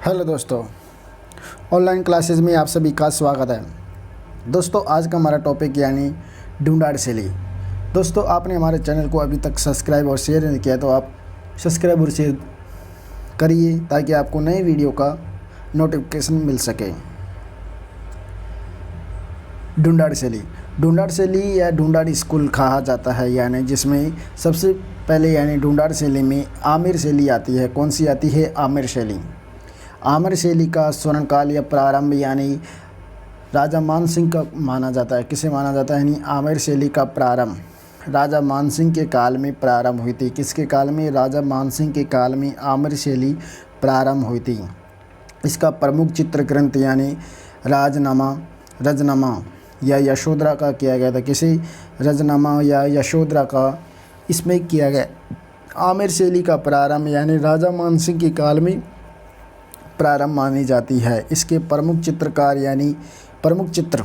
Hello दोस्तों, online classes में आप सभी का स्वागत है। दोस्तों, आज का हमारा टॉपिक यानी ढूंढाड़ शैली। दोस्तों, आपने हमारे चैनल को अभी तक सब्सक्राइब और शेयर नहीं किया तो आप सब्सक्राइब और शेयर करिए ताकि आपको नए वीडियो का नोटिफिकेशन मिल सके। ढूंढाड़ शैली या ढूंढाड़ स्कूल कहा जाता है, यानी जिसमें सबसे पहले यानी ढूंढाड़ शैली में आमिर शैली आती है। कौन सी आती है? आमिर शैली। आमिर शैली का स्वर्णकाल या प्रारंभ यानी राजा मानसिंह का माना जाता है। किसे माना जाता है? यानी आमिर शैली का प्रारंभ राजा मानसिंह के काल में प्रारंभ हुई थी। किसके काल में? राजा मानसिंह के काल में आमिर शैली प्रारंभ हुई थी। इसका प्रमुख चित्र ग्रंथ यानी रजनामा या यशोधरा का किया गया था। किसे? रजनामा या यशोधरा का इसमें किया गया। आमिर शैली का प्रारंभ यानी राजा मानसिंह के काल में प्रारंभ मानी जाती है। इसके प्रमुख चित्रकार यानी प्रमुख चित्र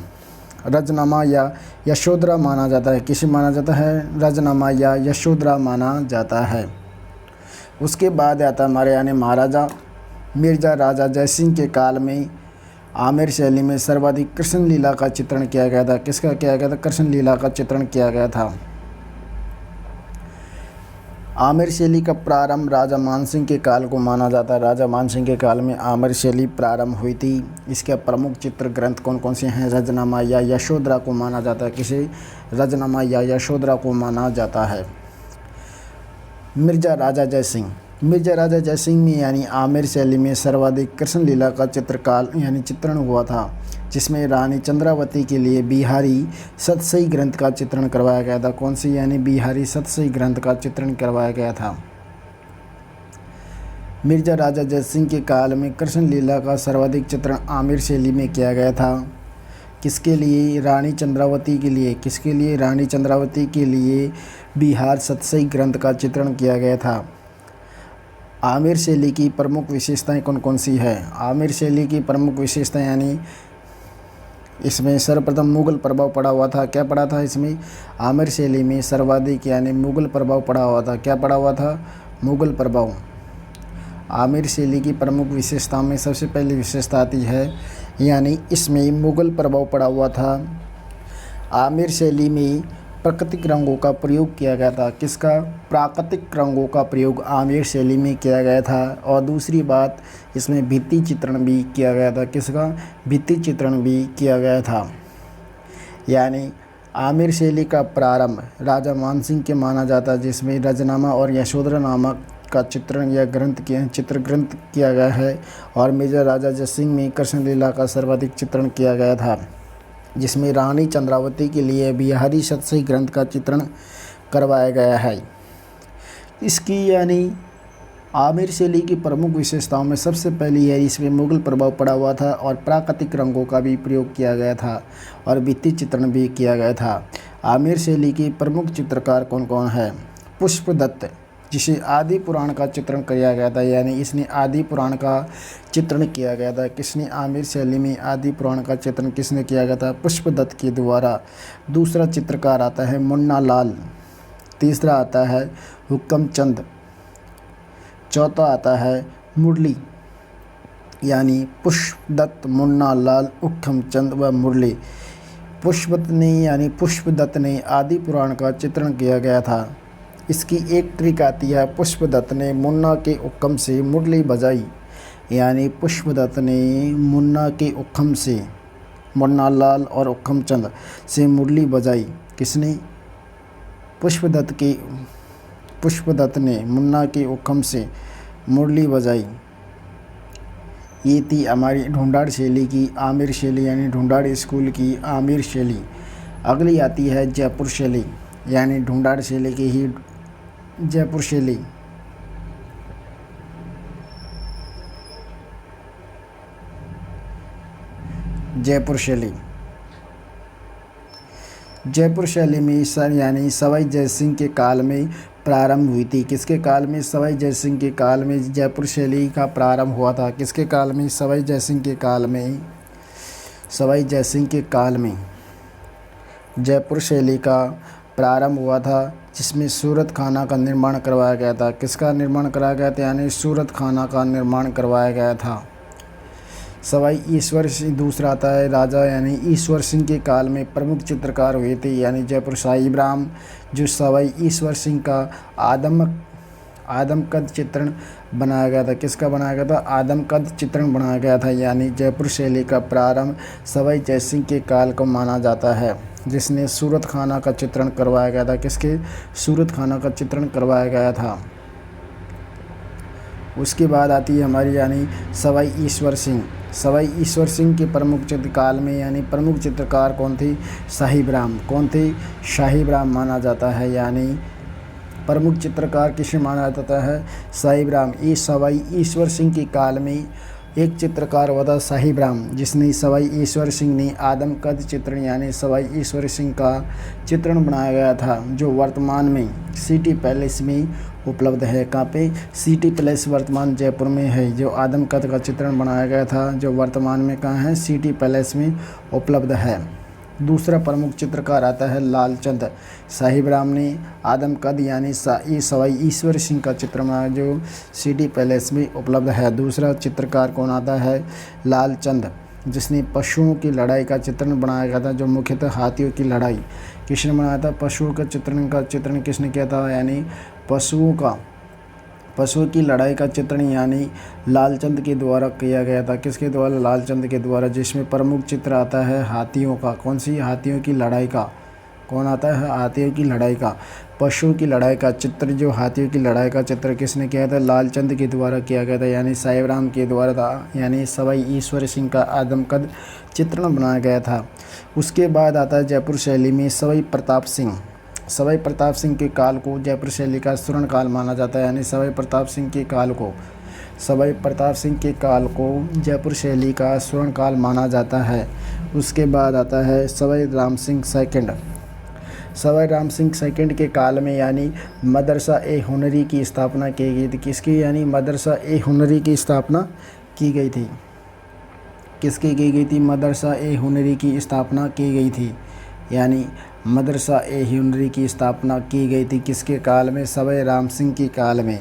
रजनामा या यशोधरा माना जाता है। किसे माना जाता है? रजनामा या यशोधरा माना जाता है। उसके बाद आता है हमारे यानी महाराजा मिर्ज़ा राजा जयसिंह के काल में आमिर शैली में सर्वाधिक कृष्ण लीला का चित्रण किया गया था। किसका किया गया था? कृष्ण लीला का चित्रण किया गया था। आमिर शैली का प्रारंभ राजा मानसिंह के काल को माना जाता है। राजा मानसिंह के काल में आमिर शैली प्रारंभ हुई थी। इसके प्रमुख चित्र ग्रंथ कौन कौन से हैं? रजनामा या यशोधरा को माना जाता है। किसे? रजनामा या यशोधरा को माना जाता है। मिर्ज़ा राजा जयसिंह में यानी आमिर शैली में सर्वाधिक कृष्ण लीला का चित्रण हुआ था, जिसमें रानी चंद्रावती के लिए बिहारी सतसई ग्रंथ का चित्रण करवाया गया था। कौन सी? यानी बिहारी सतसई ग्रंथ का चित्रण करवाया गया था। मिर्ज़ा राजा जयसिंह के काल में कृष्ण लीला का सर्वाधिक चित्रण आमिर शैली में किया गया था। किसके लिए? रानी चंद्रावती के लिए। किसके लिए? रानी चंद्रावती के लिए बिहार सतसई ग्रंथ का चित्रण किया गया था। आमिर शैली की प्रमुख विशेषताएं कौन कौन सी है? आमिर शैली की प्रमुख विशेषताएं यानी इसमें सर्वप्रथम मुग़ल प्रभाव पड़ा हुआ था। क्या पड़ा था इसमें? आमिर शैली में सर्वाधिक यानी मुग़ल प्रभाव पड़ा हुआ था। क्या पड़ा हुआ था? मुग़ल प्रभाव। आमिर शैली की प्रमुख विशेषताओं में सबसे पहली विशेषता आती है यानी इसमें मुग़ल प्रभाव पड़ा हुआ था। आमिर शैली में प्राकृतिक रंगों का प्रयोग किया गया था। किसका? प्राकृतिक रंगों का प्रयोग आमिर शैली में किया गया था। और दूसरी बात, इसमें भित्ति चित्रण भी किया गया था। किसका? भित्ति चित्रण भी किया गया था। यानी आमिर शैली का प्रारंभ राजा मानसिंह के माना जाता है, जिसमें रजनामा और यशोधरा नामक का चित्रण या चित्र ग्रंथ किया गया है। और मिर्ज़ा राजा जयसिंह में कृष्ण लीला का सर्वाधिक चित्रण किया गया था, जिसमें रानी चंद्रावती के लिए बिहारी सतसई ग्रंथ का चित्रण करवाया गया है। इसकी यानी आमिर शैली की प्रमुख विशेषताओं में सबसे पहली है इसमें मुग़ल प्रभाव पड़ा हुआ था और प्राकृतिक रंगों का भी प्रयोग किया गया था और भित्ति चित्रण भी किया गया था। आमिर शैली की प्रमुख चित्रकार कौन कौन है? पुष्पदत्त, जिसे आदि पुराण का चित्रण किया गया था, यानी इसने आदि पुराण का चित्रण किया गया था। किसने? आमिर शैली में आदि पुराण का चित्रण किसने किया गया था? पुष्पदत्त के द्वारा। दूसरा चित्रकार आता है मुन्ना लाल। तीसरा आता है हुक्मचंद। चौथा आता है मुरली। यानी पुष्पदत्त, मुन्ना लाल, हुक्मचंद व मुरली। पुष्पदत्त ने आदि पुराण का चित्रण किया गया था। इसकी एक ट्रिक आती है, पुष्पदत्त ने मुन्ना के हुक्म से मुरली बजाई। यानी पुष्पदत्त ने मुन्ना के हुक्म से, मुन्ना लाल और हुक्मचंद से मुरली बजाई। किसने? पुष्पदत्त ने मुन्ना के हुक्म से मुरली बजाई। ये थी हमारी ढूंढाड़ शैली की आमिर शैली, यानी ढूंढाड़ स्कूल की आमिर शैली। अगली आती है जयपुर शैली, यानी ढूंढाड़ शैली की ही जयपुर शैली। जयपुर शैली में यानी सवाई जयसिंह के काल में प्रारंभ हुई थी। किसके काल में? सवाई जयसिंह के काल में जयपुर शैली का प्रारंभ हुआ था। किसके काल में? सवाई जयसिंह के काल में जयपुर शैली का प्रारंभ हुआ था, जिसमें सूरत खाना का निर्माण करवाया गया था। किसका निर्माण कराया गया था? यानी सूरत खाना का निर्माण करवाया गया था। सवाई ईश्वर सिंह। दूसरा आता है राजा यानी ईश्वर सिंह के काल में प्रमुख चित्रकार हुए थे यानी जयपुर साहिब राम, जो सवाई ईश्वर सिंह का आदमकद चित्रण बनाया गया था। किसका बनाया गया था? आदमकद चित्रण बनाया गया था। यानी जयपुर शैली का प्रारंभ सवाई जय सिंह के काल को माना जाता है, जिसने सूरत खाना का चित्रण करवाया गया था। किसके? सूरत खाना का चित्रण करवाया गया था। उसके बाद आती है हमारी यानी सवाई ईश्वर सिंह। सवाई ईश्वर सिंह के प्रमुख चित्रकाल में यानी प्रमुख चित्रकार कौन थे? साहिब राम। कौन थे? साहिब राम माना जाता है। यानी प्रमुख चित्रकार किसे माना जाता है? साहिब राम। ये सवाई ईश्वर सिंह के काल में एक चित्रकार हुआ था साहिब राम, जिसने सवाई ईश्वर सिंह ने आदमकद चित्रण यानी सवाई ईश्वर सिंह का चित्रण बनाया गया था, जो वर्तमान में सिटी पैलेस में उपलब्ध है। कहाँ पे? सिटी पैलेस वर्तमान जयपुर में है। जो आदमकद का चित्रण बनाया गया था, जो वर्तमान में कहाँ है? सिटी पैलेस में उपलब्ध है। दूसरा प्रमुख चित्रकार आता है लालचंद। साहिब राम ने आदमकद यानी सवाई ईश्वर सिंह का चित्र बनाया, जो सिटी पैलेस में उपलब्ध है। दूसरा चित्रकार कौन आता है? लालचंद, जिसने पशुओं की लड़ाई का चित्रण बनाया गया था, जो मुख्यतः हाथियों की लड़ाई। किसने बनाया था? पशुओं का चित्रण किसने किया था? यानी पशुओं की लड़ाई का चित्रण यानी लालचंद के द्वारा किया गया था। किसके द्वारा? लालचंद के द्वारा, जिसमें प्रमुख चित्र आता है हाथियों का। कौन सी? हाथियों की लड़ाई का। कौन आता है? हाथियों की लड़ाई का। पशुओं की लड़ाई का चित्र, जो हाथियों की लड़ाई का चित्र किसने किया था? लालचंद के द्वारा किया गया था, यानी साहिब राम के द्वारा था। यानी सवाई ईश्वर सिंह का आदमकद चित्रण बनाया गया था। उसके बाद आता है जयपुर शैली में सवाई प्रताप सिंह। सवाई प्रताप सिंह के काल को जयपुर शैली का स्वर्ण काल माना जाता है। यानी सवाई प्रताप सिंह के काल को जयपुर शैली का स्वर्ण काल माना जाता है। उसके बाद आता है सवाई राम सिंह सेकंड। सवाई राम सिंह सेकंड के काल में यानी मदरसा ए हुनरी की स्थापना की गई थी। किसकी? यानी मदरसा ए हुनरी की स्थापना की गई थी। किसकी की गई थी? मदरसा ए हुनरी की स्थापना की गई थी। यानी मदरसा ए हुनरी की स्थापना की गई थी। किसके काल में? सवाई राम सिंह के काल में।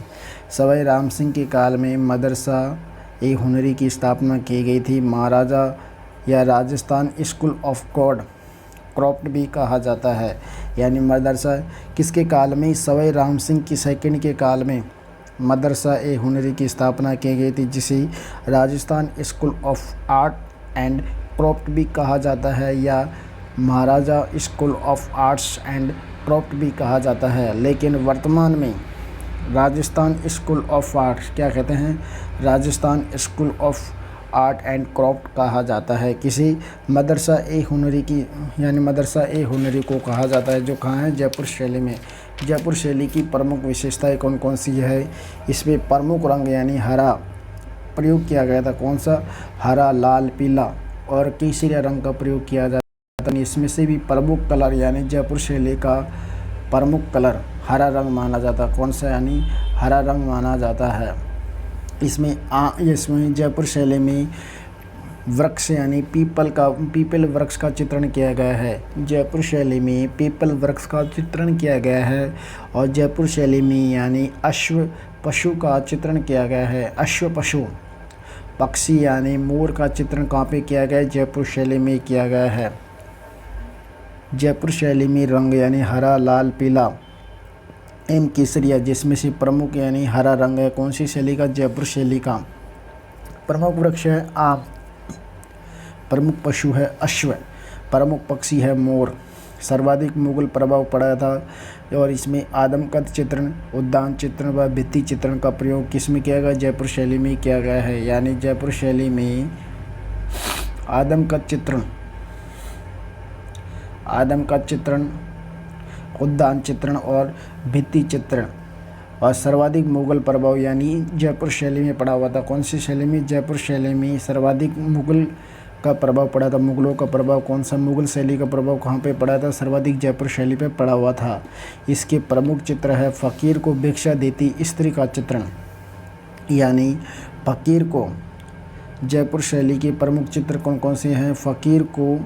सवाई राम सिंह के काल में मदरसा ए हुनरी की स्थापना की गई थी। महाराजा या राजस्थान स्कूल ऑफ क्रॉफ्ट भी कहा जाता है। यानी मदरसा किसके काल में? सवाई राम सिंह की सेकंड के काल में मदरसा ए हुनरी की स्थापना की गई थी, जिसे Rajasthan school of art and craft भी कहा जाता है या Maharaja school of arts and craft भी कहा जाता है। लेकिन वर्तमान में राजस्थान स्कूल ऑफ आर्ट्स क्या कहते हैं? Rajasthan school of art and craft कहा जाता है। किसी मदरसा ए हुनरी की यानी मदरसा ए हुनरी को कहा जाता है, जो कहाँ है? जयपुर शैली में। जयपुर शैली की प्रमुख विशेषताएं कौन कौन सी है? इसमें प्रमुख रंग यानी हरा प्रयोग किया गया था। कौन सा? हरा, लाल, पीला और केसरिया रंग का प्रयोग किया जाता है। इसमें से भी प्रमुख कलर यानी जयपुर शैली का प्रमुख कलर हरा रंग माना जाता है। कौन सा? यानी हरा रंग माना जाता है। इसमें जयपुर शैली में वृक्ष यानी पीपल वृक्ष का चित्रण किया गया है। जयपुर शैली में पीपल वृक्ष का चित्रण किया गया है। और जयपुर शैली में यानी अश्व पशु का चित्रण किया गया है। अश्व पशु पक्षी यानी मोर का चित्रण कहाँ पे किया गया है? जयपुर शैली में किया गया है। जयपुर शैली में रंग यानी हरा, लाल, पीला एवं केसरिया, जिसमें से प्रमुख यानी हरा रंग है। कौन सी शैली का? जयपुर शैली का। प्रमुख वृक्ष है आम, प्रमुख पशु है अश्व, प्रमुख पक्षी है मोर। सर्वाधिक मुगल प्रभाव पड़ा था और इसमें आदमकद चित्रण, उद्यान चित्रण व भित्ति चित्रण का प्रयोग किसमें किया गया? जयपुर शैली में किया गया है। यानी जयपुर शैली में आदमकद चित्रण, उद्यान चित्रण और भित्ति चित्रण और सर्वाधिक मुगल प्रभाव यानी जयपुर शैली में पड़ा हुआ था। कौन सी शैली में? जयपुर शैली में सर्वाधिक मुगल का प्रभाव पड़ा था। मुगलों का प्रभाव कौन सा? मुगल शैली का प्रभाव कहाँ पे पड़ा था? सर्वाधिक जयपुर शैली पे पड़ा हुआ था। इसके प्रमुख चित्र है फ़कीर को भिक्षा देती स्त्री का चित्रण। यानी फ़कीर को जयपुर शैली के प्रमुख चित्र कौन कौन से हैं? फ़कीर को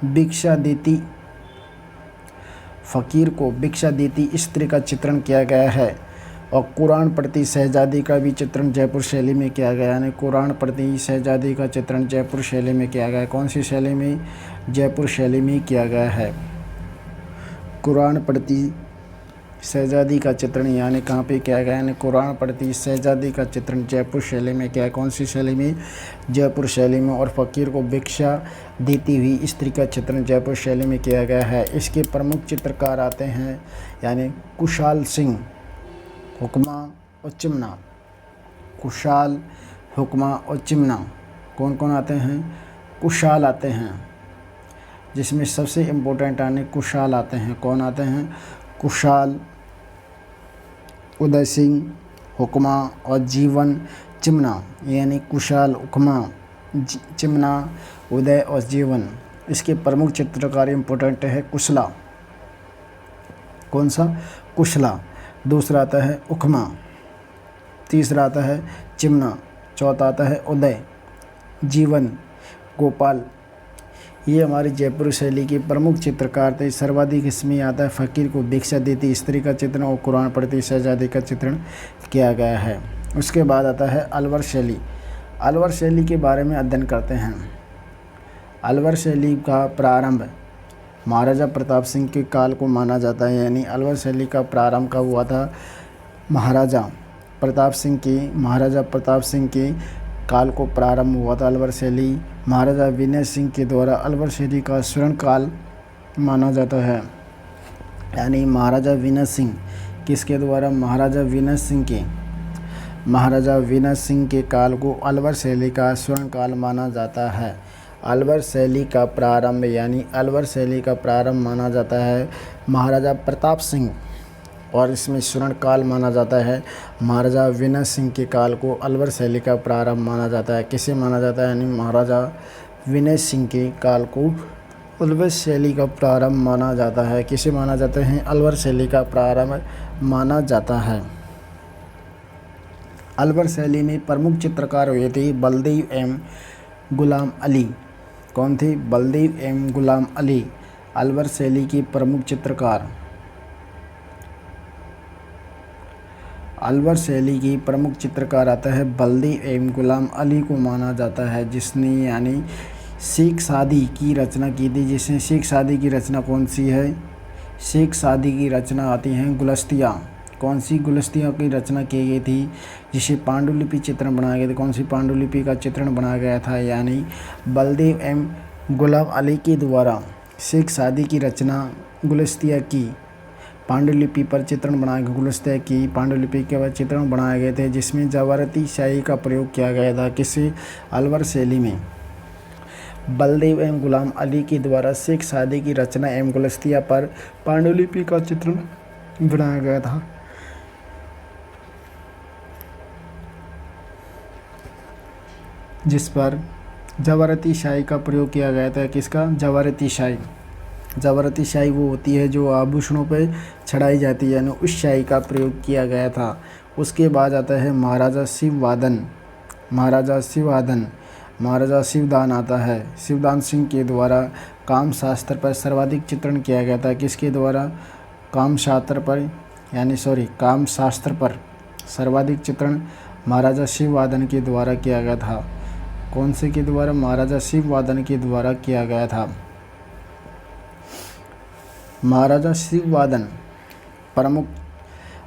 भिक्षा देती स्त्री का चित्रण किया गया है। और कुरान प्रति शहजादी का भी चित्रण जयपुर शैली में किया गया, यानी कुरान प्रति शहजादी का चित्रण जयपुर शैली में किया गया है। कौन सी शैली में? जयपुर शैली में किया गया है। कुरान प्रति शहजादी का चित्रण यानी कहाँ पे किया गया, यानी कुरान प्रति शहजादी का चित्रण जयपुर शैली में किया है। कौन सी शैली में? जयपुर शैली में। और फ़कीर को भिक्षा देती हुई स्त्री का चित्रण जयपुर शैली में किया गया है। इसके प्रमुख चित्रकार आते हैं यानी कुशाल सिंह, हुक्मा और चिमना। कुशाल, हुक्मा और चिमना कौन कौन आते हैं? कुशाल आते हैं, जिसमें सबसे इम्पोर्टेंट आने कुशाल आते हैं। कौन आते हैं? कुशाल, उदय सिंह, हुक्मा और जीवन चिमना, यानी कुशाल, हुक्मा, चिमना, उदय और जीवन। इसके प्रमुख चित्रकार इम्पोर्टेंट है कुशला। कौन सा? कुशला। दूसरा आता है हुक्मा, तीसरा आता है चिमना, चौथा आता है उदय, जीवन, गोपाल। ये हमारी जयपुर शैली के प्रमुख चित्रकार थे। सर्वाधिक इसमें आता है फ़कीर को भिक्षा देती स्त्री का चित्रण और कुरान प्रति शहजादी का चित्रण किया गया है। उसके बाद आता है अलवर शैली। अलवर शैली के बारे में अध्ययन करते हैं। अलवर शैली का प्रारंभ महाराजा प्रताप सिंह के काल को माना जाता है, यानी अलवर शैली का प्रारंभ कब हुआ था? महाराजा प्रताप सिंह के काल को प्रारंभ हुआ था अलवर शैली। महाराजा विनय सिंह के द्वारा अलवर शैली का स्वर्ण काल माना जाता है, यानी महाराजा विनय सिंह किसके द्वारा? महाराजा विनय सिंह के काल को अलवर शैली का स्वर्ण काल माना जाता है। अलवर शैली का प्रारंभ यानी अलवर शैली का प्रारंभ माना जाता है महाराजा प्रताप सिंह, और इसमें स्वर्ण काल माना जाता है महाराजा विनय सिंह के काल को अलवर शैली का प्रारंभ माना जाता है। किसे माना जाता है? यानी महाराजा विनय सिंह के काल को अलवर शैली का प्रारंभ माना जाता है। किसे माना जाता है? अलवर शैली का प्रारंभ माना जाता है। अलवर शैली में प्रमुख चित्रकार हुए थे बलदेव एवं गुलाम अली। कौन थे? बलदेव एवं गुलाम अली अलवर शैली के प्रमुख चित्रकार। अलवर शैली की प्रमुख चित्रकार आता है बलदेव एवं गुलाम अली को माना जाता है, जिसने यानी शेख सादी की रचना की थी। जिसने शेख सादी की रचना कौन सी है? शेख सादी की रचना आती हैं गुलस्तियाँ। कौन सी गुलस्तियाँ की रचना की गई थी? जिसे पांडुलिपि चित्रण बनाया गया था। कौन सी पांडुलिपि का चित्रण बनाया गया था? यानी बलदेव एवं गुलाम अली के द्वारा शेख सादी की रचना गुलस्तियाँ की पांडुलिपि पर चित्रण बनाया गया। गुलस्तियाँ की पांडुलिपि के बाद चित्रण बनाए गए थे, जिसमें जवारती शाही का प्रयोग किया गया था। किसी? अलवर शैली में बलदेव एवं गुलाम अली के द्वारा शेख सादी की रचना एवं गुलस्तियाँ पर पांडुलिपि का चित्रण बनाया गया था, जिस पर जवारती शाही का प्रयोग किया गया था। किसका? जवारती शाही। जवारती शाही वो होती है जो आभूषणों पे चढ़ाई जाती है, यानी उस शाही का प्रयोग किया गया था। उसके बाद आता है महाराजा शिवदान आता है। शिवदान सिंह के द्वारा काम शास्त्र पर सर्वाधिक चित्रण किया गया था। किसके द्वारा? काम शास्त्र पर सर्वाधिक चित्रण महाराजा शिववादन के द्वारा किया गया था। कौन से के द्वारा? महाराजा शिववादन के द्वारा किया गया था। महाराजा शिववादन प्रमुख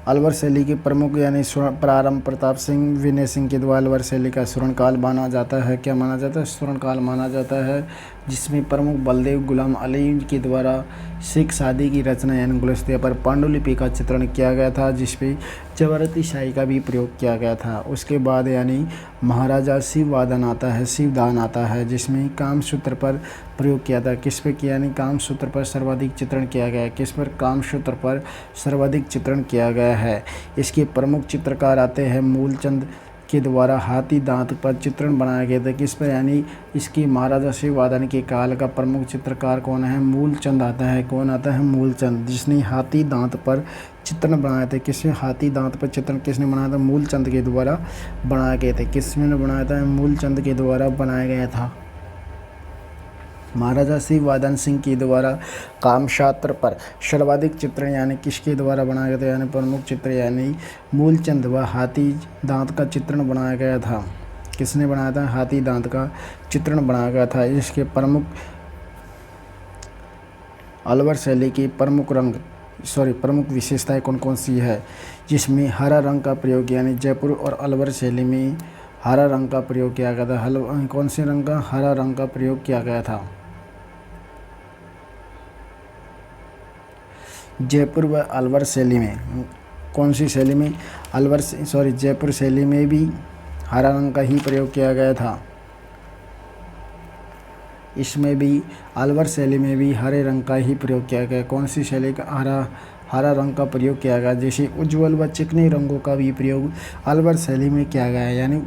अलवर शैली के प्रमुख यानी प्रारंभ प्रताप सिंह विनय सिंह के द्वारा अलवर शैली का स्वर्णकाल माना जाता है। क्या माना जाता है? स्वर्णकाल माना जाता है, जिसमें प्रमुख बलदेव गुलाम अली के द्वारा शेख सादी की रचना यानी गुलस्तियाँ पर पांडुलिपि का चित्रण किया गया था, जिसपे जवारती शाही का भी प्रयोग किया गया था। उसके बाद यानी महाराजा शिवदान आता है, जिसमें कामसूत्र पर प्रयोग किया था। किस पे किया? यानी कामसूत्र पर सर्वाधिक चित्रण किया गया। किस पर? कामसूत्र पर सर्वाधिक चित्रण किया गया है। इसके प्रमुख चित्रकार आते हैं मूलचंद के द्वारा हाथी दांत पर चित्रण बनाया गया था। किस पर? यानी इसकी महाराजा शिववादन के काल का प्रमुख चित्रकार कौन है? मूलचंद आता है। कौन आता है? मूलचंद, जिसने हाथी दांत पर चित्रण बनाए थे। किसने? हाथी दांत पर चित्रण किसने बनाया था? मूलचंद के द्वारा बनाए गए थे। किसने बनाया था? मूलचंद के द्वारा बनाया गया था। महाराजा शिववर्धन सिंह के द्वारा कामशास्त्र पर सर्वाधिक चित्रण यानी किसके द्वारा बनाया गया था, यानी प्रमुख चित्र यानी मूलचंद व हाथी दांत का चित्रण बनाया गया था। किसने बनाया था? हाथी दांत का चित्रण बनाया गया था। इसके अलवर शैली की प्रमुख विशेषताएं कौन कौन सी है, जिसमें हरा रंग का प्रयोग यानी जयपुर और अलवर शैली में हरा रंग का प्रयोग किया गया था। कौन से रंग का? हरा रंग का प्रयोग किया गया था। जयपुर व अलवर शैली में कौन सी शैली में? जयपुर शैली में भी हरा रंग का ही प्रयोग किया गया था। इसमें भी अलवर शैली में भी हरे रंग का ही प्रयोग किया गया। कौन सी शैली का? हरा रंग का प्रयोग किया गया। जैसे उज्ज्वल व चिकने रंगों का भी प्रयोग अलवर शैली में किया गया है, यानी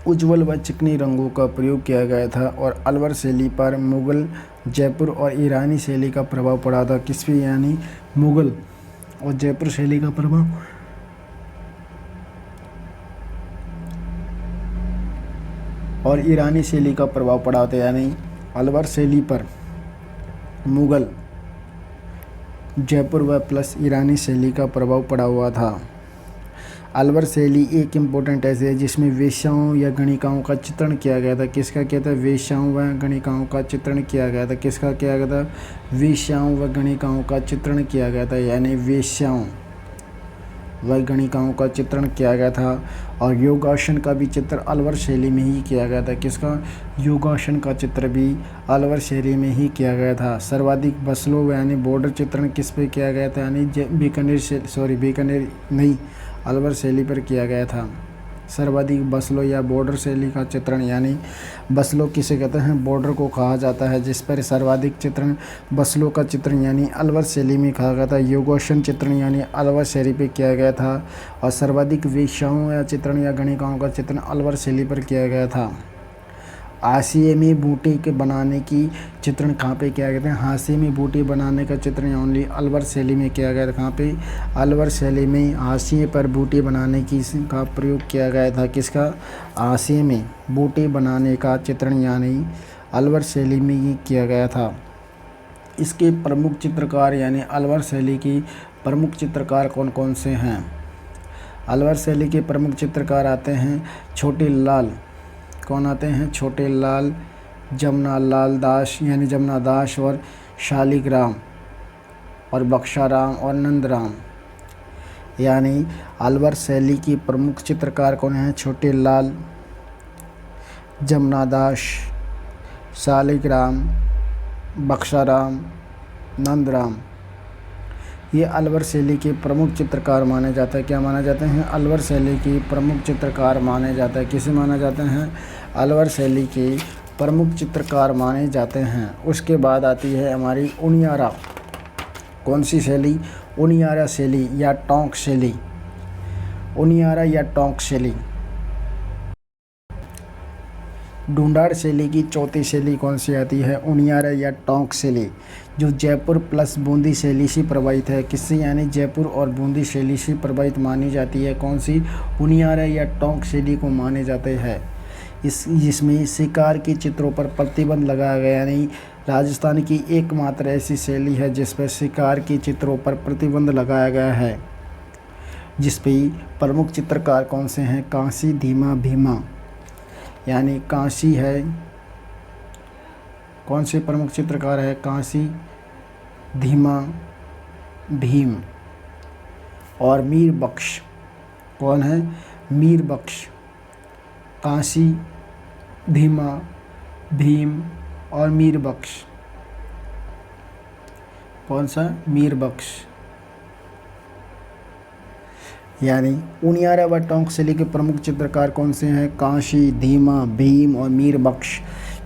उज्ज्वल व चिकनी रंगों का प्रयोग किया गया था। और अलवर शैली पर मुगल, जयपुर और ईरानी शैली का प्रभाव पड़ा था। किस पे? यानी मुगल और जयपुर शैली का प्रभाव और ईरानी शैली का प्रभाव पड़ा था। यानी अलवर शैली पर मुगल, जयपुर व प्लस ईरानी शैली का प्रभाव पड़ा हुआ था। अलवर शैली एक इम्पोर्टेंट ऐसे है जिसमें वेश्याओं या गणिकाओं का चित्रण किया गया था। किसका किया था? वेश्याओं व गणिकाओं का चित्रण किया गया था। किसका किया गया था? वेश्याओं व गणिकाओं का चित्रण किया गया था, यानी वेश्याओं व गणिकाओं का चित्रण किया गया था। और योगासन का भी चित्र अलवर शैली में ही किया गया था। किसका? योगासन का चित्र भी अलवर शैली में ही किया गया था। सर्वाधिक बसलों यानी बॉर्डर चित्रण किस पे किया गया था? यानी बीकानेर नहीं, अलवर शैली पर किया गया था। सर्वाधिक बसलों या बॉर्डर शैली का चित्रण, यानी बसलों किसे कहते हैं? बॉर्डर को कहा जाता है, जिस पर सर्वाधिक चित्रण बसलों का चित्रण यानी अलवर शैली में कहा गया था। योगासन चित्रण यानी अलवर शैली पे किया गया था। और सर्वाधिक वेश्याओं या चित्रण या गणिकाओं का चित्रण अलवर शैली पर किया गया था। हाशिए में बूटे के बनाने की चित्रण कहाँ पे किया गया था? हाशिए में बूटे बनाने का चित्रण ओनली अलवर शैली में किया गया था। कहाँ पे? अलवर शैली में हाशिए पर बूटे बनाने की का प्रयोग किया गया था। किसका? हाशिए में बूटे बनाने का चित्रण यानी अलवर शैली में ही किया गया था। इसके प्रमुख चित्रकार यानी अलवर शैली की प्रमुख चित्रकार कौन कौन से हैं? अलवर शैली के प्रमुख चित्रकार आते हैं छोटे लाल। कौन आते हैं? छोटे लाल, जमनालाल दास यानी जमना दास और शालिग्राम और बख्शाराम और नंदराम। यानी अलवर शैली की प्रमुख चित्रकार कौन हैं? छोटे लाल, जमना दास, शालिग्राम, बख्शाराम, नंदराम। ये अलवर शैली के प्रमुख चित्रकार माने जाते हैं। क्या माने जाते हैं? अलवर शैली की प्रमुख चित्रकार माने जाते हैं। किसे माने जाते हैं? अलवर शैली के प्रमुख चित्रकार माने जाते हैं। उसके बाद आती है हमारी उनियारा। कौन सी शैली? उनियारा शैली या टोंक शैली। उनियारा या टोंक शैली। ढूंढाड़ शैली की चौथी शैली कौन सी आती है? उनियारा या टोंक शैली, जो जयपुर प्लस बूंदी शैली से प्रभावित है। किससे? यानी जयपुर और बूंदी शैली से प्रभावित मानी जाती है। कौन सी? उनियारा या टोंक शैली को माने जाते हैं। जिसमें शिकार के चित्रों पर प्रतिबंध लगाया गया, यानी राजस्थान की एकमात्र ऐसी शैली है जिस पर शिकार के चित्रों पर प्रतिबंध लगाया गया है। जिस पे प्रमुख चित्रकार कौन से हैं? कांसी, धीमा, भीमा। यानी कांसी है, कौन से प्रमुख चित्रकार है? कांसी, धीमा, भीम और मीर बख्श। कौन है? मीर बख्श। कांसी, धीमा, भीम और मीर बख्श। कौन सा? मीर बख्श। यानी उनियारा व टोंक शैली के प्रमुख चित्रकार कौन से हैं? कांसी, धीमा, भीम और मीर बख्श।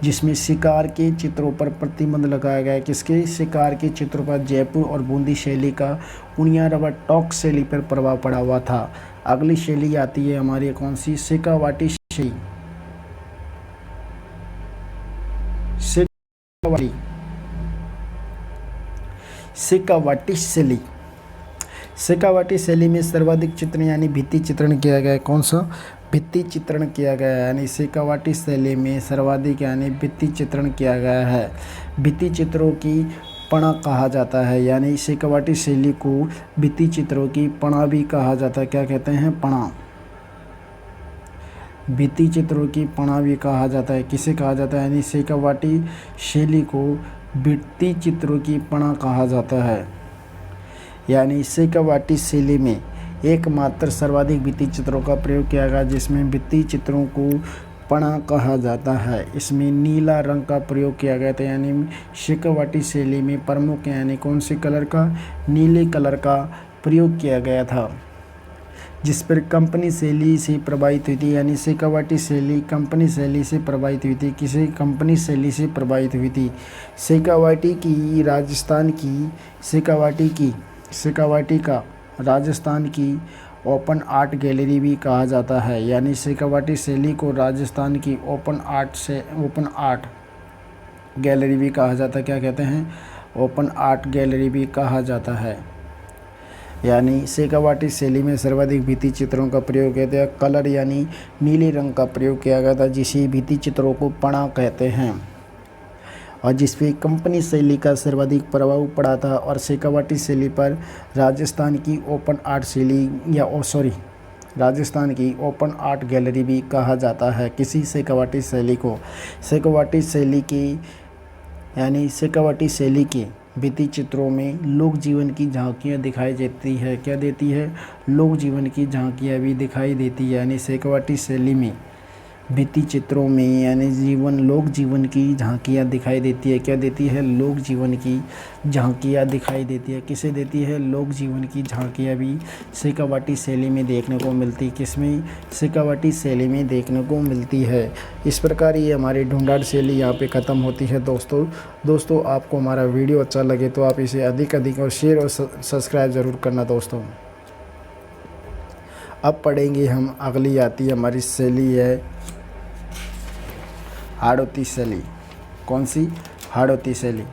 जिसमें शिकार के चित्रों पर प्रतिबंध लगाया गया है। किसके? शिकार के चित्रों पर जयपुर और बूंदी शैली का उनियारा व टोंक शैली पर प्रभाव पड़ा हुआ था। अगली शैली आती है हमारी कौन सी? शेखावाटी शैली। शेखावाटी शैली। शेखावाटी शैली में सर्वाधिक चित्रण यानी भित्ति चित्रण किया गया है। कौन सा? भित्ति चित्रण किया गया है। यानी शेखावाटी शैली में सर्वाधिक यानी भित्ति चित्रण किया गया है। भित्ति चित्रों की पणा कहा जाता है। यानी शेखावाटी शैली को भित्ति चित्रों की पणा भी कहा जाता है। क्या कहते हैं? पणा। भित्ति चित्रों की पणा भी कहा जाता है। किसे कहा जाता है? यानी शेखावाटी शैली को भित्ति चित्रों की पणा कहा जाता है। यानी शेखावाटी शैली में एकमात्र सर्वाधिक भित्ति चित्रों का प्रयोग किया गया जिसमें भित्ति चित्रों को पणा कहा जाता है। इसमें नीला रंग का प्रयोग किया गया था। यानी शेखावाटी शैली में प्रमुख यानी कौन से कलर का? नीले कलर का प्रयोग किया गया था, जिस पर कंपनी शैली से प्रभावित हुई थी। यानी शेखावाटी शैली कंपनी शैली से प्रभावित हुई थी। किसी कंपनी शैली से प्रभावित हुई थी? शेखावाटी की राजस्थान की शेखावाटी का राजस्थान की ओपन आर्ट गैलरी भी कहा जाता है। यानी शेखावाटी शैली को राजस्थान की ओपन आर्ट गैलरी भी कहा जाता है। क्या कहते हैं? ओपन आर्ट गैलरी भी कहा जाता है। यानी शेखावाटी शैली में सर्वाधिक भित्ति चित्रों का प्रयोग किया गया। कलर यानी नीले रंग का प्रयोग किया गया था, जिसे भित्ति चित्रों को पणा कहते हैं, और जिसपे कंपनी शैली का सर्वाधिक प्रभाव पड़ा था। और शेखावाटी शैली पर राजस्थान की ओपन आर्ट गैलरी भी कहा जाता है। किसी शेखावाटी शैली को? शेखावाटी शैली के भित्ति चित्रों में लोक जीवन की झांकियाँ दिखाई देती है। क्या देती है? लोक जीवन की झांकियाँ भी दिखाई देती है। यानी शेखावाटी शैली में भित्ति चित्रों में यानी लोक जीवन की झांकियाँ दिखाई देती है। क्या देती है? लोक जीवन की झांकियाँ दिखाई देती है। किसे देती है? लोक जीवन की झांकियाँ भी शेखावाटी शैली में देखने को मिलती। किसमें? शेखावाटी शैली में देखने को मिलती है। इस प्रकार ये हमारी ढूंढाड़ शैली यहाँ पे ख़त्म होती है। दोस्तों आपको हमारा वीडियो अच्छा लगे तो आप इसे अधिक और शेयर और सब्सक्राइब ज़रूर करना दोस्तों। अब पढ़ेंगे हम अगली आती हमारी शैली है हाड़ौती शैली। कौन सी? हाड़ौती शैली।